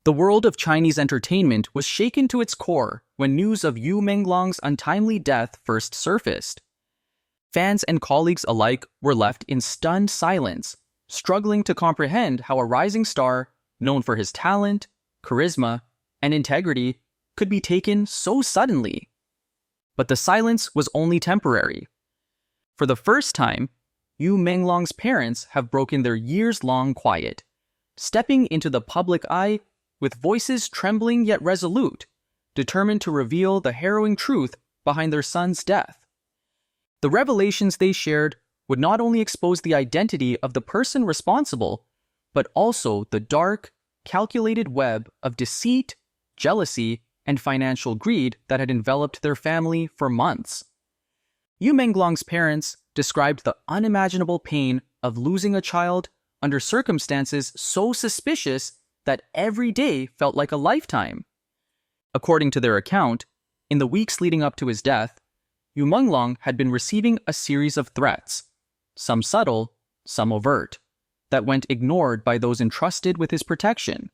The world of Chinese entertainment was shaken to its core when news of Yu Menglong's untimely death first surfaced. Fans and colleagues alike were left in stunned silence, struggling to comprehend how a rising star, known for his talent, charisma, and integrity, could be taken so suddenly. But the silence was only temporary. For the first time, Yu Menglong's parents have broken their years-long quiet, stepping into the public eye with voices trembling yet resolute, determined to reveal the harrowing truth behind their son's death. The revelations they shared would not only expose the identity of the person responsible, but also the dark, calculated web of deceit, jealousy, and financial greed that had enveloped their family for months. Yu Menglong's parents described the unimaginable pain of losing a child under circumstances so suspicious that every day felt like a lifetime. According to their account, in the weeks leading up to his death, Yu Menglong had been receiving a series of threats, some subtle, some overt, that went ignored by those entrusted with his protection.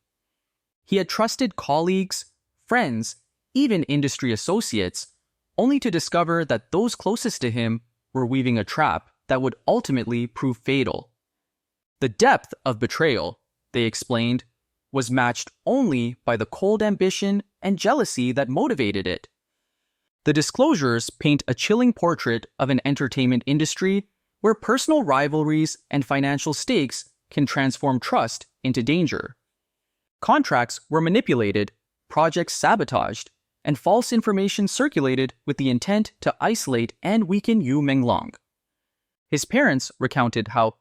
He had trusted colleagues, friends, even industry associates, only to discover that those closest to him were weaving a trap that would ultimately prove fatal. The depth of betrayal, they explained, was matched only by the cold ambition and jealousy that motivated it. The disclosures paint a chilling portrait of an entertainment industry where personal rivalries and financial stakes can transform trust into danger. Contracts were manipulated, projects sabotaged, and false information circulated with the intent to isolate and weaken Yu Menglong. His parents recounted how,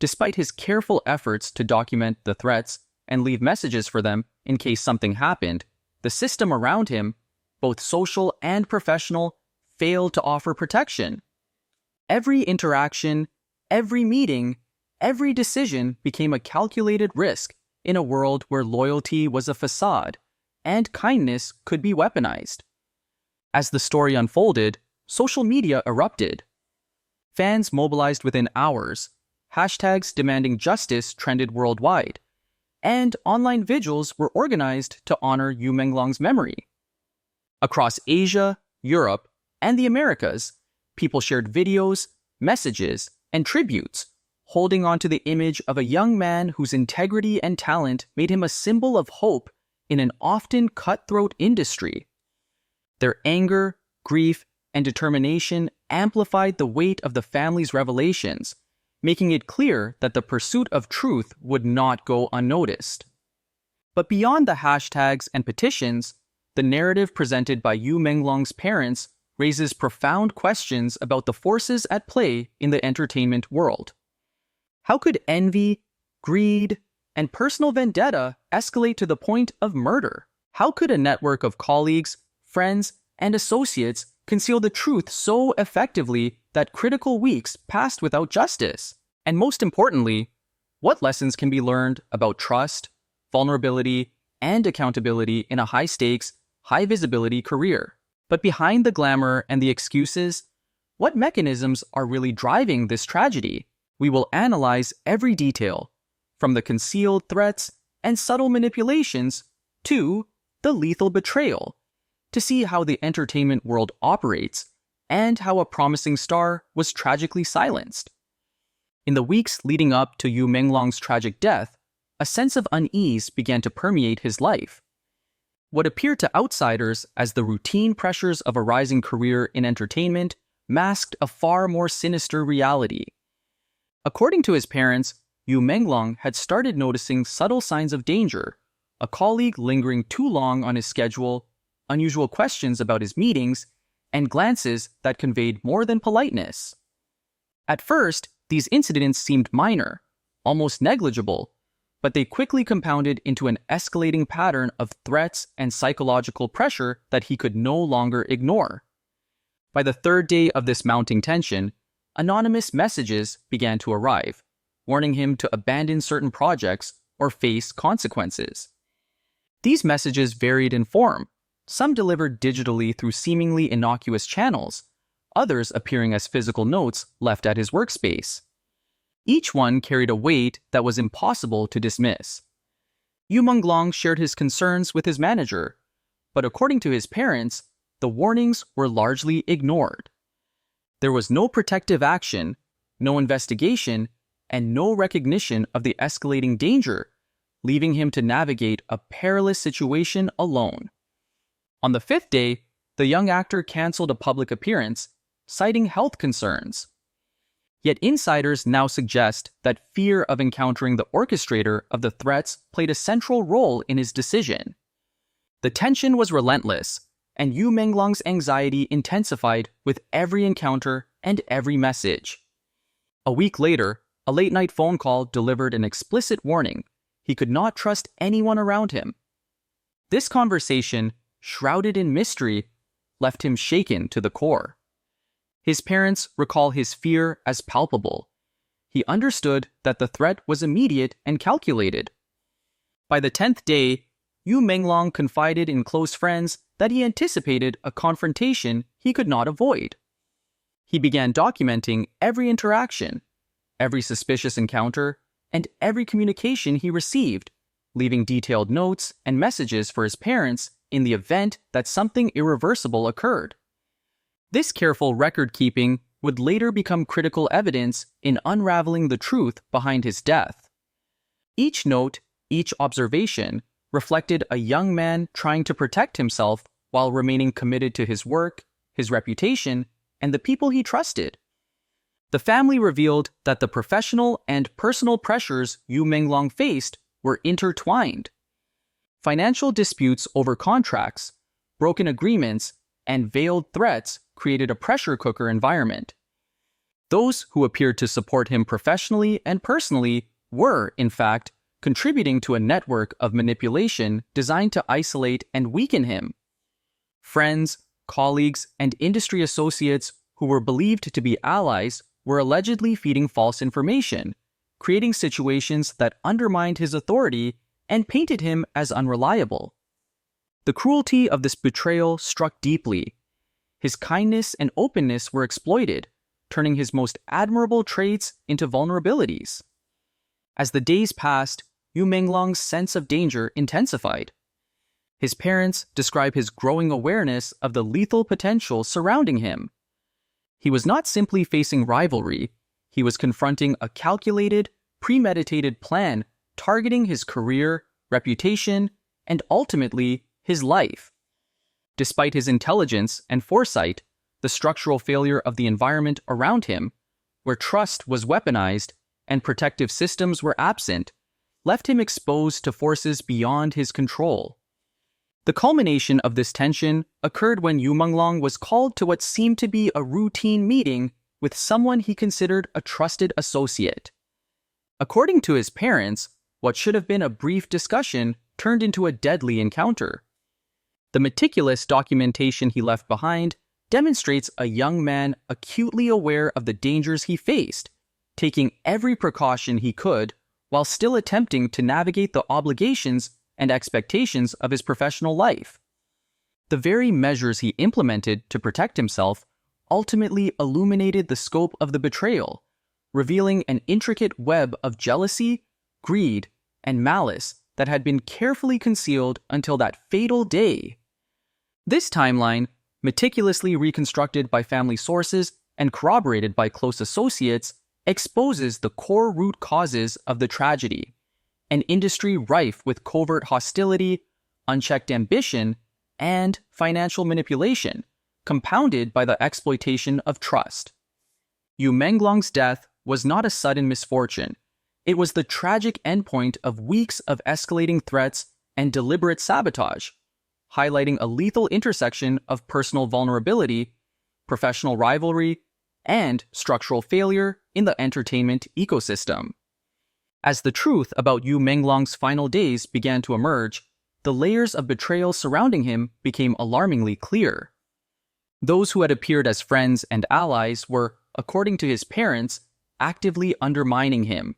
despite his careful efforts to document the threats and leave messages for them in case something happened, the system around him, both social and professional, failed to offer protection. Every interaction, every meeting, every decision became a calculated risk in a world where loyalty was a facade and kindness could be weaponized. As the story unfolded, social media erupted. Fans mobilized within hours, hashtags demanding justice trended worldwide, and online vigils were organized to honor Yu Menglong's memory. Across Asia, Europe, and the Americas, people shared videos, messages, and tributes, holding on to the image of a young man whose integrity and talent made him a symbol of hope in an often cutthroat industry. Their anger, grief, and determination amplified the weight of the family's revelations, making it clear that the pursuit of truth would not go unnoticed. But beyond the hashtags and petitions, the narrative presented by Yu Menglong's parents raises profound questions about the forces at play in the entertainment world. How could envy, greed, and personal vendetta escalate to the point of murder? How could a network of colleagues, friends, and associates conceal the truth so effectively that critical weeks passed without justice? And most importantly, what lessons can be learned about trust, vulnerability, and accountability in a high-stakes, high-visibility career? But behind the glamour and the excuses, what mechanisms are really driving this tragedy? We will analyze every detail, from the concealed threats and subtle manipulations to the lethal betrayal, to see how the entertainment world operates and how a promising star was tragically silenced. In the weeks leading up to Yu Menglong's tragic death, a sense of unease began to permeate his life. What appeared to outsiders as the routine pressures of a rising career in entertainment masked a far more sinister reality. According to his parents, Yu Menglong had started noticing subtle signs of danger, a colleague lingering too long on his schedule, unusual questions about his meetings, and glances that conveyed more than politeness. At first, these incidents seemed minor, almost negligible, but they quickly compounded into an escalating pattern of threats and psychological pressure that he could no longer ignore. By the third day of this mounting tension, anonymous messages began to arrive, warning him to abandon certain projects or face consequences. These messages varied in form, some delivered digitally through seemingly innocuous channels, others appearing as physical notes left at his workspace. Each one carried a weight that was impossible to dismiss. Yu Menglong shared his concerns with his manager, but according to his parents, the warnings were largely ignored. There was no protective action, no investigation, and no recognition of the escalating danger, leaving him to navigate a perilous situation alone. On the fifth day, the young actor canceled a public appearance, citing health concerns. Yet insiders now suggest that fear of encountering the orchestrator of the threats played a central role in his decision. The tension was relentless, and Yu Menglong's anxiety intensified with every encounter and every message. A week later, a late-night phone call delivered an explicit warning he could not trust anyone around him. This conversation, shrouded in mystery, left him shaken to the core. His parents recall his fear as palpable. He understood that the threat was immediate and calculated. By the 10th day, Yu Menglong confided in close friends that he anticipated a confrontation he could not avoid. He began documenting every interaction, every suspicious encounter, and every communication he received, leaving detailed notes and messages for his parents in the event that something irreversible occurred. This careful record-keeping would later become critical evidence in unraveling the truth behind his death. Each note, each observation, reflected a young man trying to protect himself while remaining committed to his work, his reputation, and the people he trusted. The family revealed that the professional and personal pressures Yu Menglong faced were intertwined. Financial disputes over contracts, broken agreements, and veiled threats created a pressure cooker environment. Those who appeared to support him professionally and personally were, in fact, contributing to a network of manipulation designed to isolate and weaken him. Friends, colleagues, and industry associates who were believed to be allies were allegedly feeding false information, creating situations that undermined his authority and painted him as unreliable. The cruelty of this betrayal struck deeply. His kindness and openness were exploited, turning his most admirable traits into vulnerabilities. As the days passed, Yu Menglong's sense of danger intensified. His parents describe his growing awareness of the lethal potential surrounding him. He was not simply facing rivalry, he was confronting a calculated, premeditated plan targeting his career, reputation, and ultimately, his life. Despite his intelligence and foresight, the structural failure of the environment around him, where trust was weaponized and protective systems were absent, left him exposed to forces beyond his control. The culmination of this tension occurred when Yu Menglong was called to what seemed to be a routine meeting with someone he considered a trusted associate. According to his parents, what should have been a brief discussion turned into a deadly encounter. The meticulous documentation he left behind demonstrates a young man acutely aware of the dangers he faced, taking every precaution he could while still attempting to navigate the obligations and expectations of his professional life. The very measures he implemented to protect himself ultimately illuminated the scope of the betrayal, revealing an intricate web of jealousy, greed, and malice that had been carefully concealed until that fatal day. This timeline, meticulously reconstructed by family sources and corroborated by close associates, exposes the core root causes of the tragedy: an industry rife with covert hostility, unchecked ambition, and financial manipulation, compounded by the exploitation of trust. Yu Menglong's death was not a sudden misfortune. It was the tragic endpoint of weeks of escalating threats and deliberate sabotage, highlighting a lethal intersection of personal vulnerability, professional rivalry, and structural failure in the entertainment ecosystem. As the truth about Yu Menglong's final days began to emerge, the layers of betrayal surrounding him became alarmingly clear. Those who had appeared as friends and allies were, according to his parents, actively undermining him.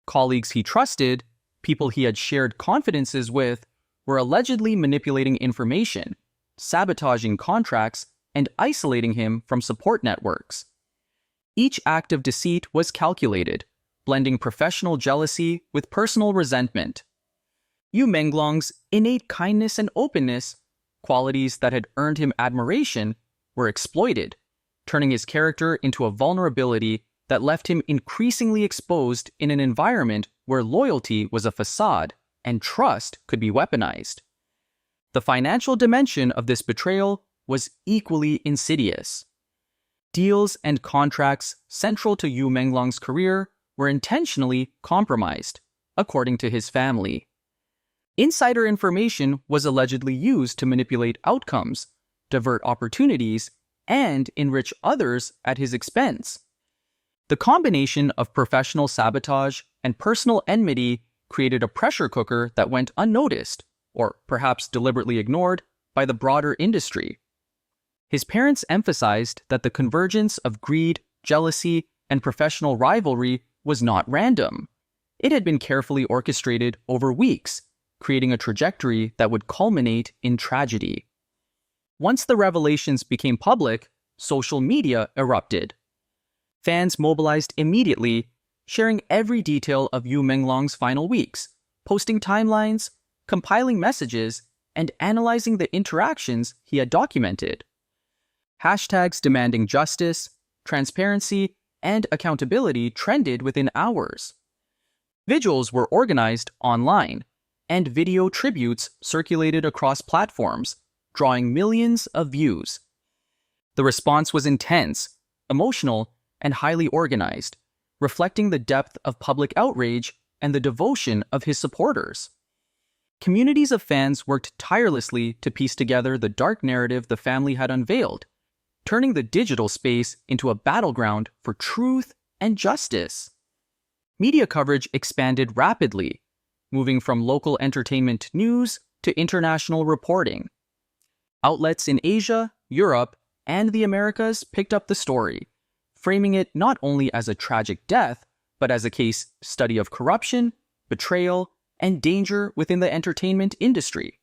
Colleagues he trusted, people he had shared confidences with, were allegedly manipulating information, sabotaging contracts, and isolating him from support networks. Each act of deceit was calculated, blending professional jealousy with personal resentment. Yu Menglong's innate kindness and openness, qualities that had earned him admiration, were exploited, turning his character into a vulnerability that left him increasingly exposed in an environment where loyalty was a facade and trust could be weaponized. The financial dimension of this betrayal was equally insidious. Deals and contracts central to Yu Menglong's career were intentionally compromised, according to his family. Insider information was allegedly used to manipulate outcomes, divert opportunities, and enrich others at his expense. The combination of professional sabotage and personal enmity created a pressure cooker that went unnoticed, or perhaps deliberately ignored, by the broader industry. His parents emphasized that the convergence of greed, jealousy, and professional rivalry was not random. It had been carefully orchestrated over weeks, creating a trajectory that would culminate in tragedy. Once the revelations became public, social media erupted. Fans mobilized immediately, sharing every detail of Yu Menglong's final weeks, posting timelines, compiling messages, and analyzing the interactions he had documented. Hashtags demanding justice, transparency, and accountability trended within hours. Vigils were organized online, and video tributes circulated across platforms, drawing millions of views. The response was intense, emotional, and highly organized, reflecting the depth of public outrage and the devotion of his supporters. Communities of fans worked tirelessly to piece together the dark narrative the family had unveiled, turning the digital space into a battleground for truth and justice. Media coverage expanded rapidly, moving from local entertainment news to international reporting. Outlets in Asia, Europe, and the Americas picked up the story, framing it not only as a tragic death, but as a case study of corruption, betrayal, and danger within the entertainment industry.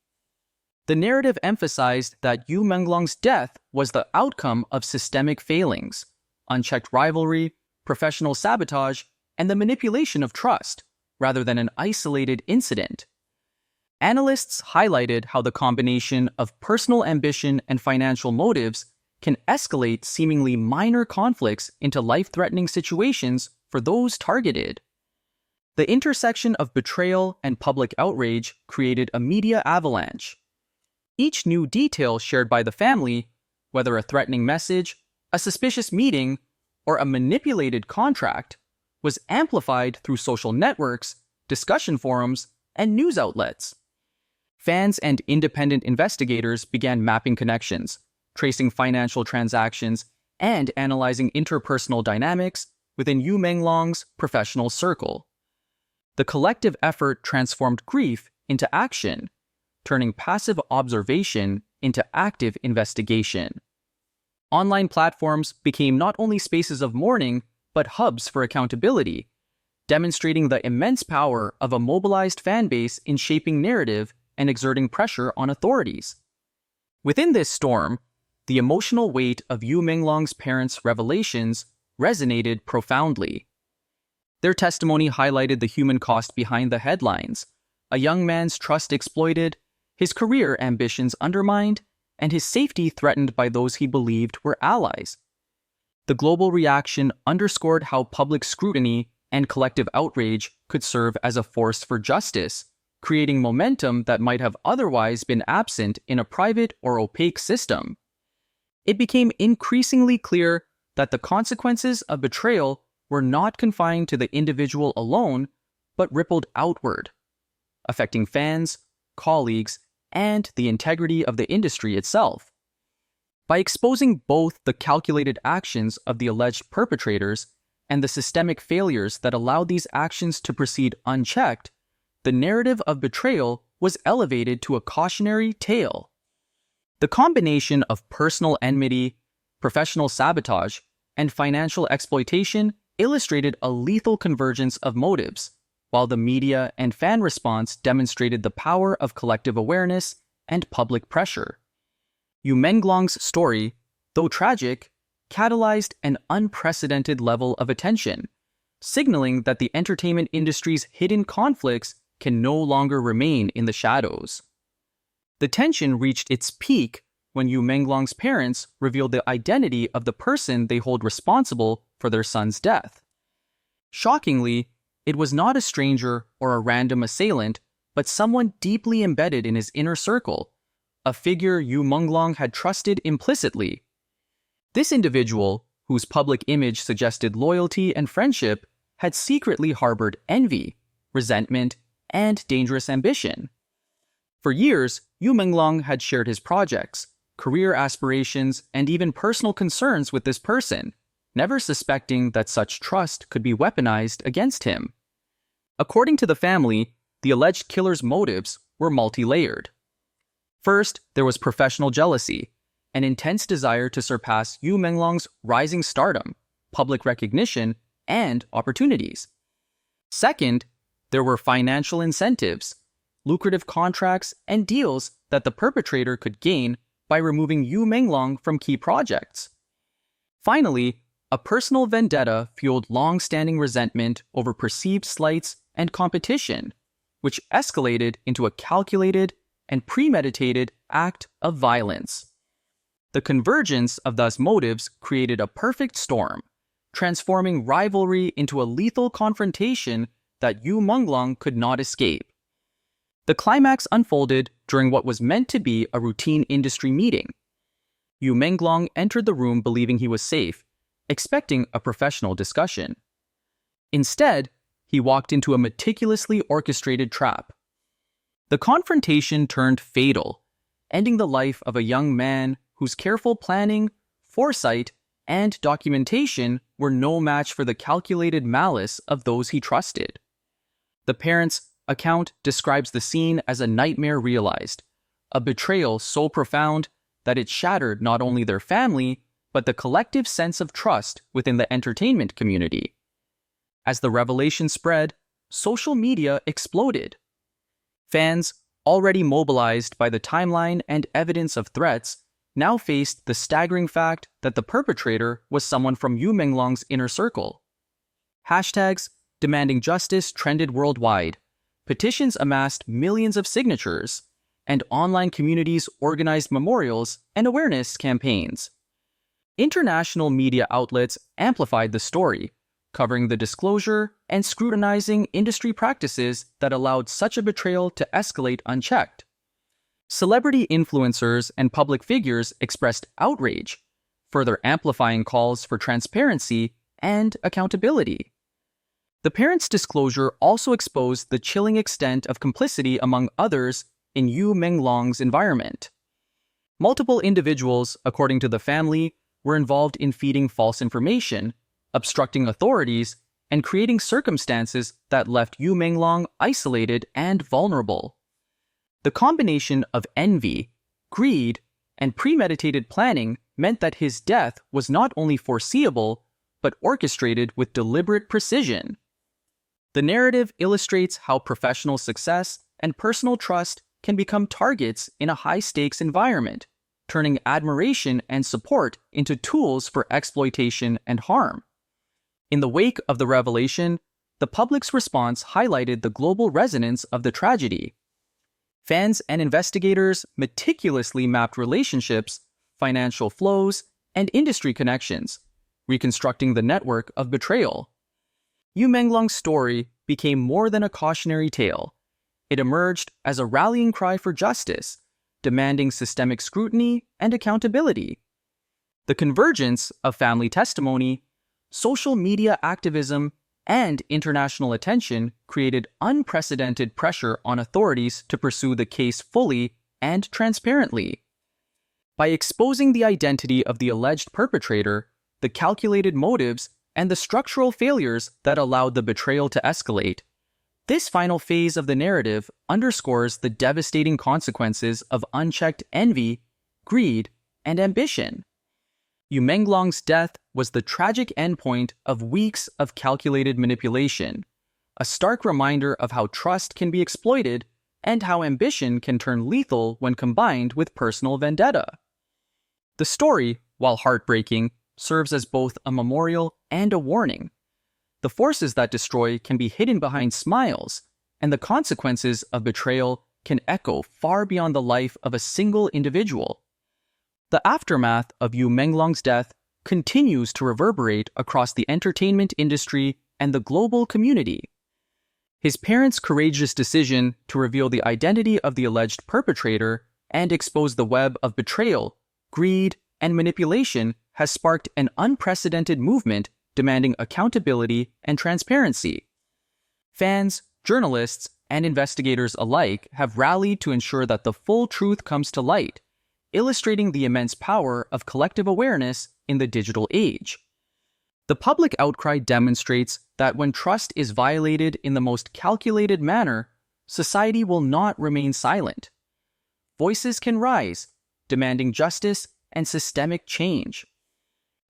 The narrative emphasized that Yu Menglong's death was the outcome of systemic failings, unchecked rivalry, professional sabotage, and the manipulation of trust, rather than an isolated incident. Analysts highlighted how the combination of personal ambition and financial motives can escalate seemingly minor conflicts into life-threatening situations for those targeted. The intersection of betrayal and public outrage created a media avalanche. Each new detail shared by the family, whether a threatening message, a suspicious meeting, or a manipulated contract, was amplified through social networks, discussion forums, and news outlets. Fans and independent investigators began mapping connections, tracing financial transactions, and analyzing interpersonal dynamics within Yu Menglong's professional circle. The collective effort transformed grief into action, turning passive observation into active investigation. Online platforms became not only spaces of mourning, but hubs for accountability, demonstrating the immense power of a mobilized fan base in shaping narrative and exerting pressure on authorities. Within this storm, the emotional weight of Yu Menglong's parents' revelations resonated profoundly. Their testimony highlighted the human cost behind the headlines: a young man's trust exploited, his career ambitions undermined, and his safety threatened by those he believed were allies. The global reaction underscored how public scrutiny and collective outrage could serve as a force for justice, creating momentum that might have otherwise been absent in a private or opaque system. It became increasingly clear that the consequences of betrayal were not confined to the individual alone, but rippled outward, affecting fans, colleagues, and the integrity of the industry itself. By exposing both the calculated actions of the alleged perpetrators and the systemic failures that allowed these actions to proceed unchecked, the narrative of betrayal was elevated to a cautionary tale. The combination of personal enmity, professional sabotage, and financial exploitation illustrated a lethal convergence of motives, while the media and fan response demonstrated the power of collective awareness and public pressure. Yu Menglong's story, though tragic, catalyzed an unprecedented level of attention, signaling that the entertainment industry's hidden conflicts can no longer remain in the shadows. The tension reached its peak when Yu Menglong's parents revealed the identity of the person they hold responsible for their son's death. Shockingly, it was not a stranger or a random assailant, but someone deeply embedded in his inner circle, a figure Yu Menglong had trusted implicitly. This individual, whose public image suggested loyalty and friendship, had secretly harbored envy, resentment, and dangerous ambition. For years, Yu Menglong had shared his projects, career aspirations, and even personal concerns with this person, never suspecting that such trust could be weaponized against him. According to the family, the alleged killer's motives were multi-layered. First, there was professional jealousy, an intense desire to surpass Yu Menglong's rising stardom, public recognition, and opportunities. Second, there were financial incentives, lucrative contracts, and deals that the perpetrator could gain by removing Yu Menglong from key projects. Finally, a personal vendetta fueled long-standing resentment over perceived slights and competition, which escalated into a calculated and premeditated act of violence. The convergence of those motives created a perfect storm, transforming rivalry into a lethal confrontation that Yu Menglong could not escape. The climax unfolded during what was meant to be a routine industry meeting. Yu Menglong entered the room believing he was safe, expecting a professional discussion. Instead, he walked into a meticulously orchestrated trap. The confrontation turned fatal, ending the life of a young man whose careful planning, foresight, and documentation were no match for the calculated malice of those he trusted. The parents' account describes the scene as a nightmare realized, a betrayal so profound that it shattered not only their family, but the collective sense of trust within the entertainment community. As the revelation spread, social media exploded. Fans, already mobilized by the timeline and evidence of threats, now faced the staggering fact that the perpetrator was someone from Yu Menglong's inner circle. Hashtags demanding justice trended worldwide, petitions amassed millions of signatures, and online communities organized memorials and awareness campaigns. International media outlets amplified the story, covering the disclosure and scrutinizing industry practices that allowed such a betrayal to escalate unchecked. Celebrity influencers and public figures expressed outrage, further amplifying calls for transparency and accountability. The parents' disclosure also exposed the chilling extent of complicity among others in Yu Menglong's environment. Multiple individuals, according to the family, were involved in feeding false information, obstructing authorities, and creating circumstances that left Yu Menglong isolated and vulnerable. The combination of envy, greed, and premeditated planning meant that his death was not only foreseeable, but orchestrated with deliberate precision. The narrative illustrates how professional success and personal trust can become targets in a high-stakes environment, turning admiration and support into tools for exploitation and harm. In the wake of the revelation, the public's response highlighted the global resonance of the tragedy. Fans and investigators meticulously mapped relationships, financial flows, and industry connections, reconstructing the network of betrayal. Yu Menglong's story became more than a cautionary tale. It emerged as a rallying cry for justice, demanding systemic scrutiny and accountability. The convergence of family testimony, social media activism, and international attention created unprecedented pressure on authorities to pursue the case fully and transparently. By exposing the identity of the alleged perpetrator, the calculated motives, and the structural failures that allowed the betrayal to escalate, this final phase of the narrative underscores the devastating consequences of unchecked envy, greed, and ambition. Yu Menglong's death was the tragic endpoint of weeks of calculated manipulation, a stark reminder of how trust can be exploited and how ambition can turn lethal when combined with personal vendetta. The story, while heartbreaking, serves as both a memorial and a warning. The forces that destroy can be hidden behind smiles, and the consequences of betrayal can echo far beyond the life of a single individual. The aftermath of Yu Menglong's death continues to reverberate across the entertainment industry and the global community. His parents' courageous decision to reveal the identity of the alleged perpetrator and expose the web of betrayal, greed, and manipulation has sparked an unprecedented movement demanding accountability and transparency. Fans, journalists, and investigators alike have rallied to ensure that the full truth comes to light, illustrating the immense power of collective awareness in the digital age. The public outcry demonstrates that when trust is violated in the most calculated manner, society will not remain silent. Voices can rise, demanding justice and systemic change.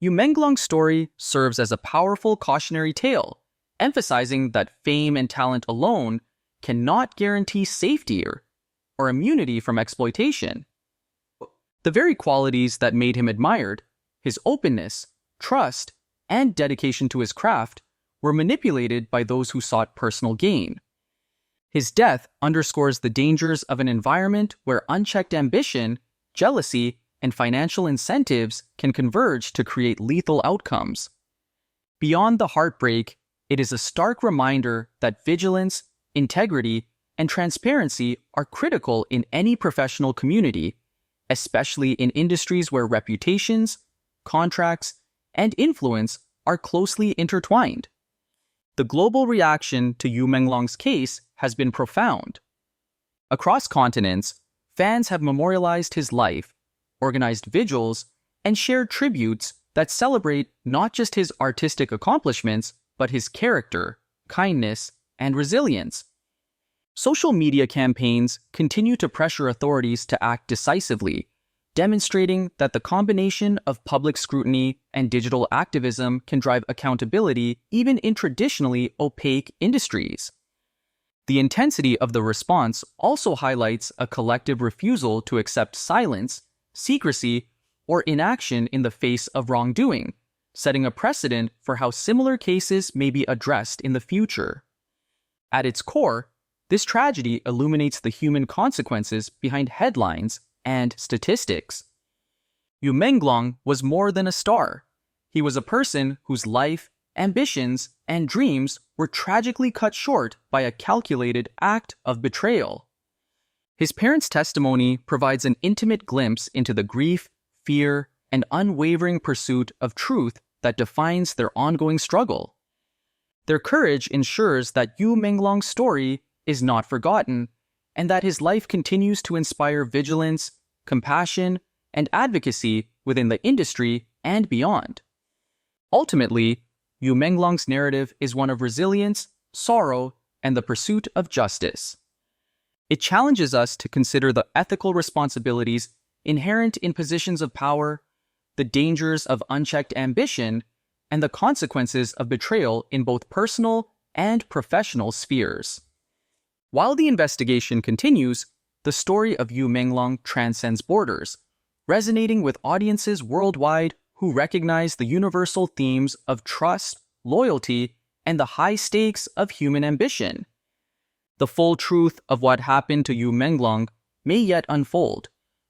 Yu Menglong's story serves as a powerful cautionary tale, emphasizing that fame and talent alone cannot guarantee safety or immunity from exploitation. The very qualities that made him admired, his openness, trust, and dedication to his craft, were manipulated by those who sought personal gain. His death underscores the dangers of an environment where unchecked ambition, jealousy, and financial incentives can converge to create lethal outcomes. Beyond the heartbreak, it is a stark reminder that vigilance, integrity, and transparency are critical in any professional community, especially in industries where reputations, contracts, and influence are closely intertwined. The global reaction to Yu Menglong's case has been profound. Across continents, fans have memorialized his life, organized vigils, and shared tributes that celebrate not just his artistic accomplishments, but his character, kindness, and resilience. Social media campaigns continue to pressure authorities to act decisively, demonstrating that the combination of public scrutiny and digital activism can drive accountability even in traditionally opaque industries. The intensity of the response also highlights a collective refusal to accept silence, secrecy, or inaction in the face of wrongdoing, setting a precedent for how similar cases may be addressed in the future. At its core, this tragedy illuminates the human consequences behind headlines and statistics. Yu Menglong was more than a star. He was a person whose life, ambitions, and dreams were tragically cut short by a calculated act of betrayal. His parents' testimony provides an intimate glimpse into the grief, fear, and unwavering pursuit of truth that defines their ongoing struggle. Their courage ensures that Yu Menglong's story is not forgotten, and that his life continues to inspire vigilance, compassion, and advocacy within the industry and beyond. Ultimately, Yu Menglong's narrative is one of resilience, sorrow, and the pursuit of justice. It challenges us to consider the ethical responsibilities inherent in positions of power, the dangers of unchecked ambition, and the consequences of betrayal in both personal and professional spheres. While the investigation continues, the story of Yu Menglong transcends borders, resonating with audiences worldwide who recognize the universal themes of trust, loyalty, and the high stakes of human ambition. The full truth of what happened to Yu Menglong may yet unfold,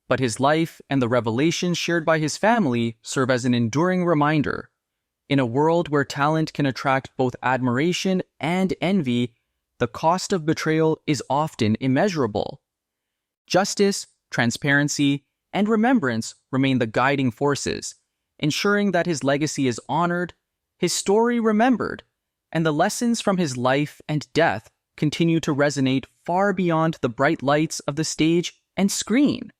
but his life and the revelations shared by his family serve as an enduring reminder. In a world where talent can attract both admiration and envy, the cost of betrayal is often immeasurable. Justice, transparency, and remembrance remain the guiding forces, ensuring that his legacy is honored, his story remembered, and the lessons from his life and death continue to resonate far beyond the bright lights of the stage and screen.